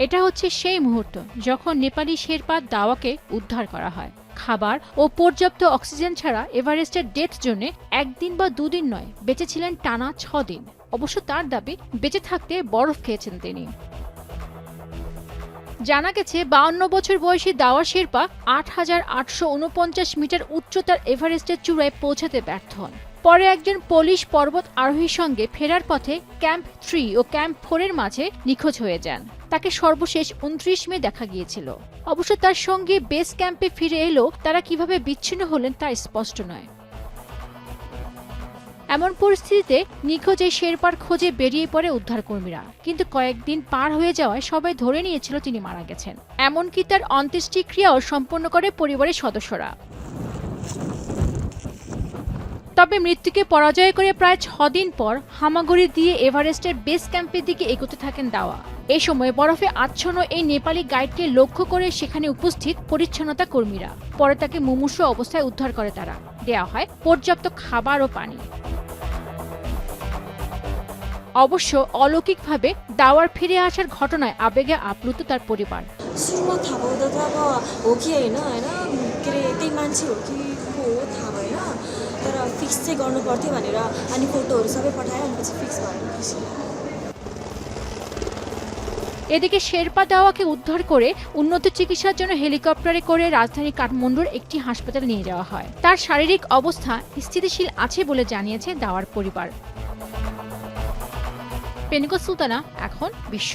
এটা হচ্ছে সেই মুহূর্ত যখন নেপালি শেরপা দাওয়াকে উদ্ধার করা হয়। খাবার ও পর্যাপ্ত অক্সিজেন ছাড়া এভারেস্টের ডেথ জোনে একদিন বা দুদিন নয়, বেঁচে ছিলেন টানা 6 দিন। অবশ্য তার দাবি, বেঁচে থাকতে বরফ খেয়েছেন তিনি। জানা গেছে 52 বছর বয়সী দাওয়া শেরপা 8,849 মিটার উচ্চতার এভারেস্টের চূড়ায় পৌঁছাতে ব্যর্থ হন। পরে একজন পোলিশ পর্বত আরোহীর সঙ্গে ফেরার পথে ক্যাম্প 3 ও ক্যাম্প 4 এর মাঝে নিখোঁজ হয়ে যান। তাকে সর্বশেষ 29 মে দেখা গিয়েছিল। অবশ্য তার সঙ্গে বেস ক্যাম্পে ফিরে এলেও তারা কিভাবে বিচ্ছিন্ন হলেন তা স্পষ্ট নয়। এমন পরিস্থিতিতে নিখোঁজ এই শেরপার খোঁজে বেরিয়ে পড়ে উদ্ধারকর্মীরা, কিন্তু কয়েকদিন পার হয়ে যাওয়ায় সবাই ধরে নিয়েছিল তিনি মারা গেছেন। এমনকি তার অন্ত্যেষ্টিক্রিয়াও সম্পন্ন করে পরিবারের সদস্যরা। তবে মৃত্যুকে পরাজয় করে প্রায় 6 দিন পর হামাগুড়ি দিয়ে এভারেস্টের বেস ক্যাম্পের দিকে এগোতে থাকেন দাওয়া। এই সময় বরফে আচ্ছন্ন এই নেপালি গাইডকে লক্ষ্য করে সেখানে উপস্থিত পরিচ্ছন্নতা কর্মীরা। পরে তাকে মুমূর্ষু অবস্থায় উদ্ধার করে তারা। দেয়া হয় পর্যাপ্ত খাবার ও পানি। অবশ্য অলৌকিকভাবে দাওয়ার ফিরে আসার ঘটনায় আবেগে আপ্লুত তার পরিবার। सुरुमा थाहा पाउँदा त अब हो कि होइन होइन के अरे त्यही मान्छे हो कि को हो थाहा भएन, तर फिक्स चाहिँ गर्नु पर्थ्यो भनेर अनि फोटोहरू सबै पठायो, अनि पछि फिक्स भएर खुसी। এদিকে শেরপা দাওয়াকে উদ্ধার করে উন্নত চিকিৎসার জন্য হেলিকপ্টারে করে রাজধানী কাঠমান্ডুর একটি হাসপাতালে নিয়ে যাওয়া হয়। তার শারীরিক অবস্থা স্থিতিশীল আছে বলে জানিয়েছে দাওয়ার পরিবার। পেনিকা সুলতানা, এখন বিশ্ব।